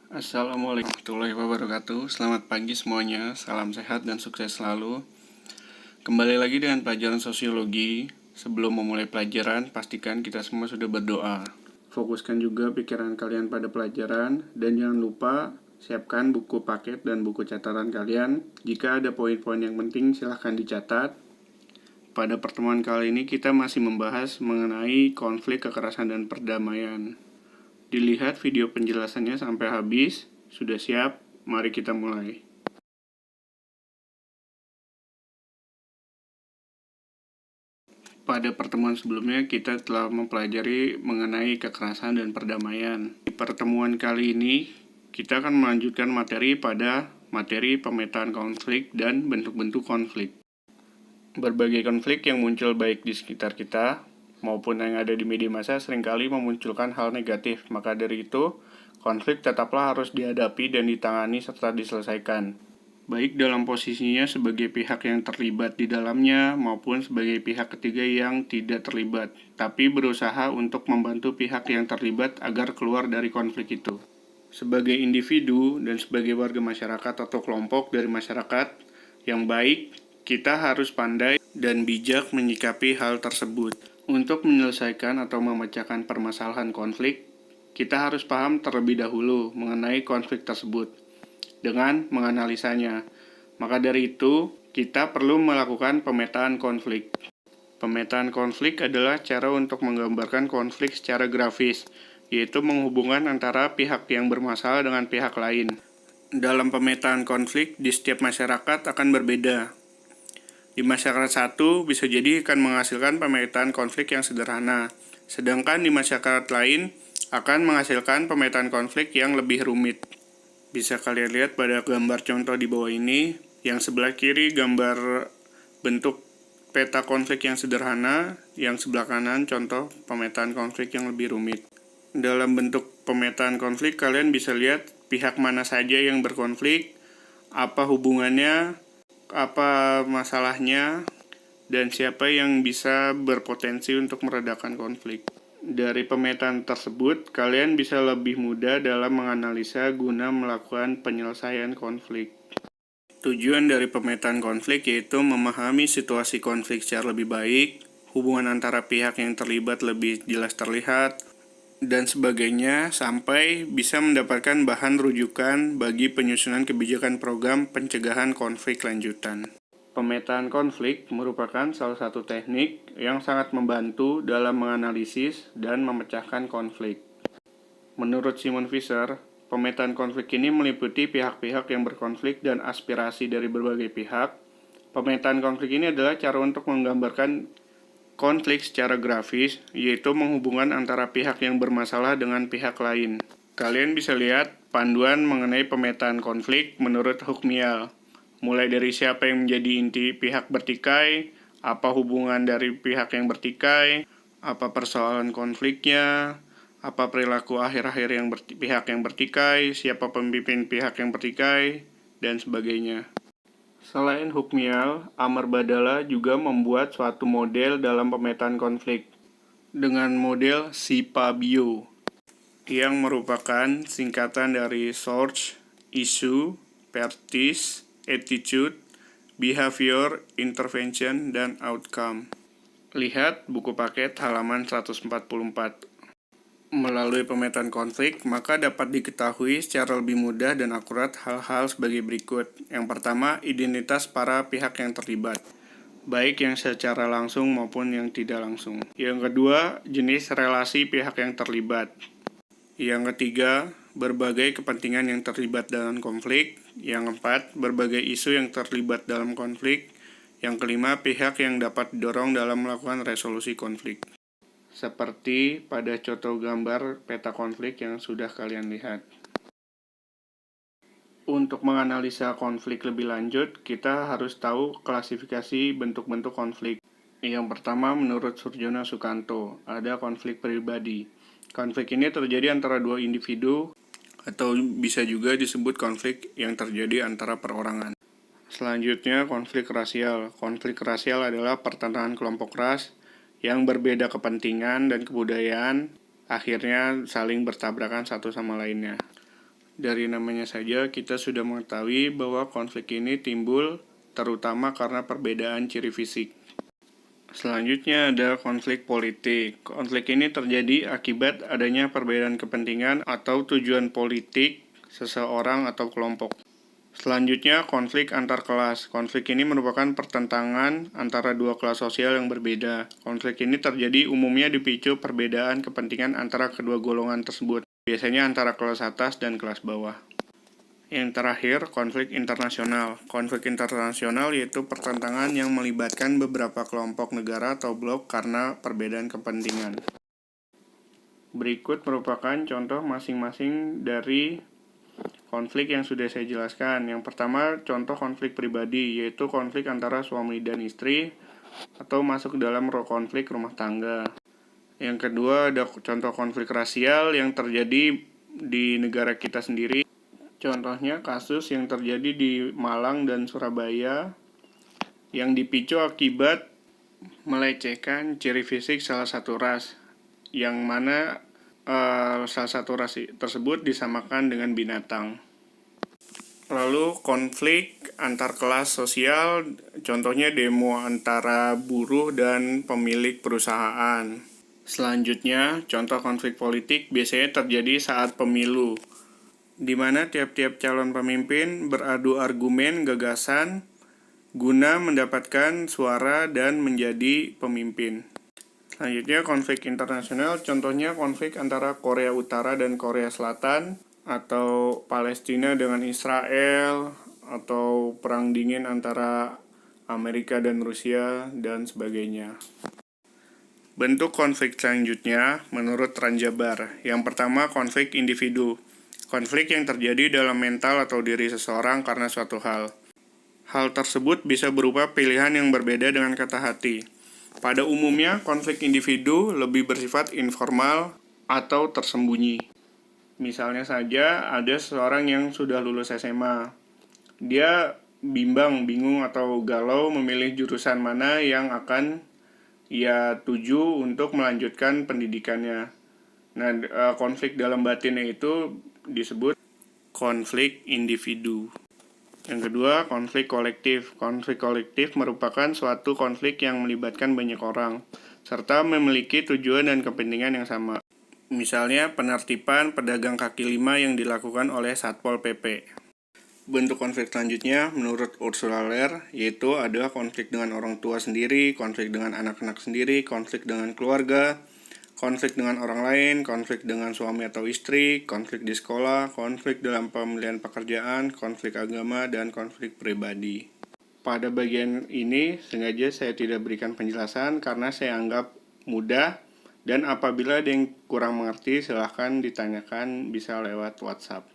Assalamualaikum warahmatullahi wabarakatuh. Selamat pagi semuanya, salam sehat dan sukses selalu. Kembali lagi dengan pelajaran sosiologi. Sebelum memulai pelajaran, pastikan kita semua sudah berdoa. Fokuskan juga pikiran kalian pada pelajaran, dan jangan lupa siapkan buku paket dan buku catatan kalian. Jika ada poin-poin yang penting, silahkan dicatat. Pada pertemuan kali ini kita masih membahas mengenai konflik, kekerasan, dan perdamaian. Dilihat video penjelasannya sampai habis. Sudah siap? Mari kita mulai. Pada pertemuan sebelumnya kita telah mempelajari mengenai kekerasan dan perdamaian. Di pertemuan kali ini kita akan melanjutkan materi pada materi pemetaan konflik dan bentuk-bentuk konflik. Berbagai konflik yang muncul baik di sekitar kita maupun yang ada di media massa seringkali memunculkan hal negatif. Maka dari itu, konflik tetaplah harus dihadapi dan ditangani serta diselesaikan, baik dalam posisinya sebagai pihak yang terlibat di dalamnya maupun sebagai pihak ketiga yang tidak terlibat, tapi berusaha untuk membantu pihak yang terlibat agar keluar dari konflik itu. Sebagai individu dan sebagai warga masyarakat atau kelompok dari masyarakat yang baik, kita harus pandai dan bijak menyikapi hal tersebut. Untuk menyelesaikan atau memecahkan permasalahan konflik, kita harus paham terlebih dahulu mengenai konflik tersebut dengan menganalisanya. Maka dari itu, kita perlu melakukan pemetaan konflik. Pemetaan konflik adalah cara untuk menggambarkan konflik secara grafis, yaitu menghubungkan antara pihak yang bermasalah dengan pihak lain. Dalam pemetaan konflik, di setiap masyarakat akan berbeda. Di masyarakat satu bisa jadi akan menghasilkan pemetaan konflik yang sederhana, sedangkan di masyarakat lain akan menghasilkan pemetaan konflik yang lebih rumit. Bisa kalian lihat pada gambar contoh di bawah ini, yang sebelah kiri gambar bentuk peta konflik yang sederhana, yang sebelah kanan contoh pemetaan konflik yang lebih rumit. Dalam bentuk pemetaan konflik, kalian bisa lihat pihak mana saja yang berkonflik, apa hubungannya, apa masalahnya, dan siapa yang bisa berpotensi untuk meredakan konflik. Dari pemetaan tersebut, kalian bisa lebih mudah dalam menganalisa guna melakukan penyelesaian konflik. Tujuan dari pemetaan konflik yaitu memahami situasi konflik secara lebih baik, hubungan antara pihak yang terlibat lebih jelas terlihat, dan sebagainya, sampai bisa mendapatkan bahan rujukan bagi penyusunan kebijakan program pencegahan konflik lanjutan. Pemetaan konflik merupakan salah satu teknik yang sangat membantu dalam menganalisis dan memecahkan konflik. Menurut Simon Fisher, pemetaan konflik ini meliputi pihak-pihak yang berkonflik dan aspirasi dari berbagai pihak. Pemetaan konflik ini adalah cara untuk menggambarkan konflik secara grafis, yaitu menghubungkan antara pihak yang bermasalah dengan pihak lain. Kalian bisa lihat panduan mengenai pemetaan konflik menurut Hukmial. Mulai dari siapa yang menjadi inti pihak bertikai, apa hubungan dari pihak yang bertikai, apa persoalan konfliknya, apa perilaku akhir-akhir pihak yang bertikai, siapa pemimpin pihak yang bertikai, dan sebagainya. Selain Hukmial, Amar Badala juga membuat suatu model dalam pemetaan konflik dengan model SIPA-BIO yang merupakan singkatan dari Source, Issue, Practice, Attitude, Behavior, Intervention, dan Outcome. Lihat buku paket halaman 144. Melalui pemetaan konflik, maka dapat diketahui secara lebih mudah dan akurat hal-hal sebagai berikut. Yang pertama, identitas para pihak yang terlibat, baik yang secara langsung maupun yang tidak langsung. Yang kedua, jenis relasi pihak yang terlibat. Yang ketiga, berbagai kepentingan yang terlibat dalam konflik. Yang keempat, berbagai isu yang terlibat dalam konflik. Yang kelima, pihak yang dapat didorong dalam melakukan resolusi konflik. Seperti pada contoh gambar peta konflik yang sudah kalian lihat. Untuk menganalisa konflik lebih lanjut, kita harus tahu klasifikasi bentuk-bentuk konflik. Yang pertama, menurut Surjono Sukanto, ada konflik pribadi. Konflik ini terjadi antara dua individu, atau bisa juga disebut konflik yang terjadi antara perorangan. Selanjutnya, konflik rasial. Konflik rasial adalah pertentangan kelompok ras yang berbeda kepentingan dan kebudayaan, akhirnya saling bertabrakan satu sama lainnya. Dari namanya saja kita sudah mengetahui bahwa konflik ini timbul terutama karena perbedaan ciri fisik. Selanjutnya ada konflik politik. Konflik ini terjadi akibat adanya perbedaan kepentingan atau tujuan politik seseorang atau kelompok. Selanjutnya, konflik antar kelas. Konflik ini merupakan pertentangan antara dua kelas sosial yang berbeda. Konflik ini terjadi umumnya dipicu perbedaan kepentingan antara kedua golongan tersebut, biasanya antara kelas atas dan kelas bawah. Yang terakhir, konflik internasional. Konflik internasional yaitu pertentangan yang melibatkan beberapa kelompok negara atau blok karena perbedaan kepentingan. Berikut merupakan contoh masing-masing dari konflik yang sudah saya jelaskan. Yang pertama, contoh konflik pribadi, yaitu konflik antara suami dan istri atau masuk ke dalam konflik rumah tangga. Yang kedua, ada contoh konflik rasial yang terjadi di negara kita sendiri. Contohnya kasus yang terjadi di Malang dan Surabaya yang dipicu akibat melecehkan ciri fisik salah satu ras, yang mana salah satu ras tersebut disamakan dengan binatang. Lalu konflik antar kelas sosial, contohnya demo antara buruh dan pemilik perusahaan. Selanjutnya, contoh konflik politik biasanya terjadi saat pemilu, di mana tiap-tiap calon pemimpin beradu argumen gagasan guna mendapatkan suara dan menjadi pemimpin. Selanjutnya, konflik internasional, contohnya konflik antara Korea Utara dan Korea Selatan, atau Palestina dengan Israel, atau perang dingin antara Amerika dan Rusia, dan sebagainya. Bentuk konflik selanjutnya menurut Ranjabar. Yang pertama, konflik individu. Konflik yang terjadi dalam mental atau diri seseorang karena suatu hal. Hal tersebut bisa berupa pilihan yang berbeda dengan kata hati. Pada umumnya, konflik individu lebih bersifat informal atau tersembunyi. Misalnya saja, ada seseorang yang sudah lulus SMA. Dia bingung atau galau memilih jurusan mana yang akan ia tuju untuk melanjutkan pendidikannya. Nah, konflik dalam batinnya itu disebut konflik individu. Yang kedua, konflik kolektif. Konflik kolektif merupakan suatu konflik yang melibatkan banyak orang, serta memiliki tujuan dan kepentingan yang sama. Misalnya, penertiban pedagang kaki lima yang dilakukan oleh Satpol PP. Bentuk konflik selanjutnya, menurut Ursula Le Guin, yaitu adalah konflik dengan orang tua sendiri, konflik dengan anak-anak sendiri, konflik dengan keluarga, konflik dengan orang lain, konflik dengan suami atau istri, konflik di sekolah, konflik dalam pemilihan pekerjaan, konflik agama, dan konflik pribadi. Pada bagian ini, sengaja saya tidak berikan penjelasan karena saya anggap mudah, dan apabila ada yang kurang mengerti, silahkan ditanyakan bisa lewat WhatsApp.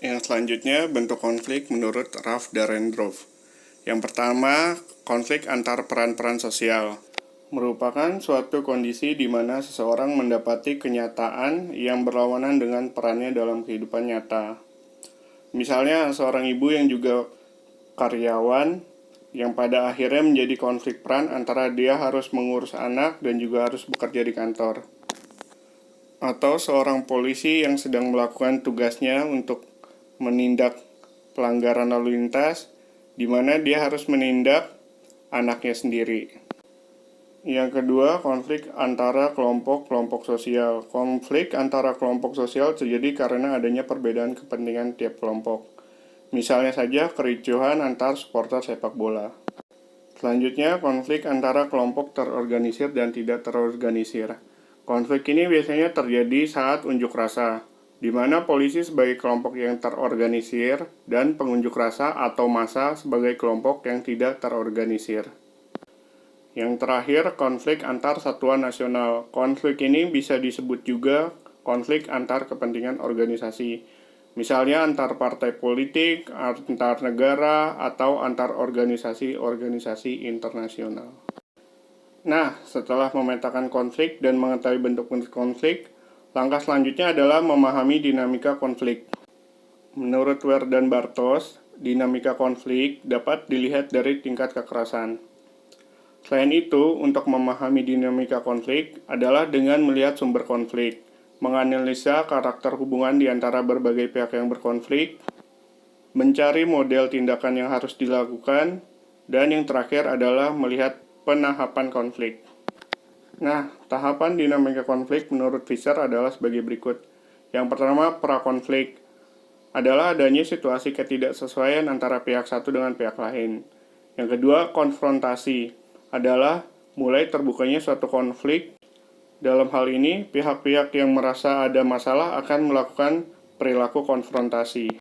Yang selanjutnya, bentuk konflik menurut Ralph Dahrendorf. Yang pertama, konflik antar peran-peran sosial. Merupakan suatu kondisi di mana seseorang mendapati kenyataan yang berlawanan dengan perannya dalam kehidupan nyata. Misalnya, seorang ibu yang juga karyawan, yang pada akhirnya menjadi konflik peran antara dia harus mengurus anak dan juga harus bekerja di kantor. Atau seorang polisi yang sedang melakukan tugasnya untuk menindak pelanggaran lalu lintas, di mana dia harus menindak anaknya sendiri. Yang kedua, konflik antara kelompok-kelompok sosial. Konflik antara kelompok sosial terjadi karena adanya perbedaan kepentingan tiap kelompok. Misalnya saja kericuhan antar supporter sepak bola. Selanjutnya, konflik antara kelompok terorganisir dan tidak terorganisir. Konflik ini biasanya terjadi saat unjuk rasa, di mana polisi sebagai kelompok yang terorganisir dan pengunjuk rasa atau massa sebagai kelompok yang tidak terorganisir. Yang terakhir, konflik antar satuan nasional. Konflik ini bisa disebut juga konflik antar kepentingan organisasi. Misalnya antar partai politik, antar negara, atau antar organisasi-organisasi internasional. Nah, setelah memetakan konflik dan mengetahui bentuk-bentuk konflik, langkah selanjutnya adalah memahami dinamika konflik. Menurut Ware dan Bartos, dinamika konflik dapat dilihat dari tingkat kekerasan. Selain itu, untuk memahami dinamika konflik adalah dengan melihat sumber konflik. menganalisa karakter hubungan di antara berbagai pihak yang berkonflik, mencari model tindakan yang harus dilakukan, dan yang terakhir adalah melihat penahapan konflik. Nah, tahapan dinamika konflik menurut Fisher adalah sebagai berikut. Yang pertama, prakonflik adalah adanya situasi ketidaksesuaian antara pihak satu dengan pihak lain. Yang kedua, konfrontasi adalah mulai terbukanya suatu konflik. Dalam hal ini, pihak-pihak yang merasa ada masalah akan melakukan perilaku konfrontasi.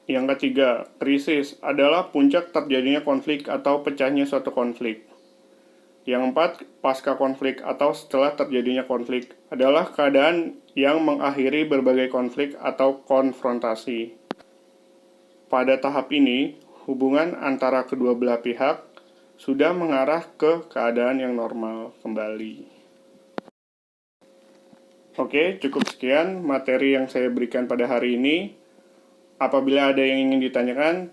Yang ketiga, krisis adalah puncak terjadinya konflik atau pecahnya suatu konflik. Yang empat, pasca konflik atau setelah terjadinya konflik adalah keadaan yang mengakhiri berbagai konflik atau konfrontasi. Pada tahap ini, hubungan antara kedua belah pihak sudah mengarah ke keadaan yang normal kembali. Oke, cukup sekian materi yang saya berikan pada hari ini. Apabila ada yang ingin ditanyakan,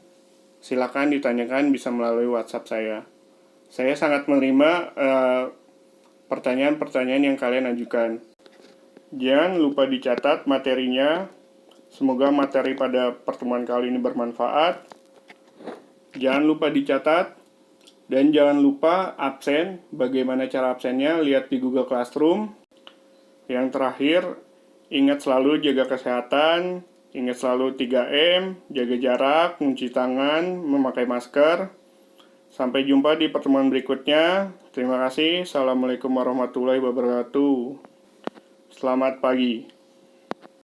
silakan ditanyakan bisa melalui WhatsApp saya. Saya sangat menerima pertanyaan-pertanyaan yang kalian ajukan. Jangan lupa dicatat materinya. Semoga materi pada pertemuan kali ini bermanfaat. Jangan lupa dicatat. Dan jangan lupa absen. Bagaimana cara absennya? Lihat di Google Classroom. Yang terakhir, ingat selalu jaga kesehatan, ingat selalu 3M, jaga jarak, mencuci tangan, memakai masker. Sampai jumpa di pertemuan berikutnya. Terima kasih. Assalamualaikum warahmatullahi wabarakatuh. Selamat pagi.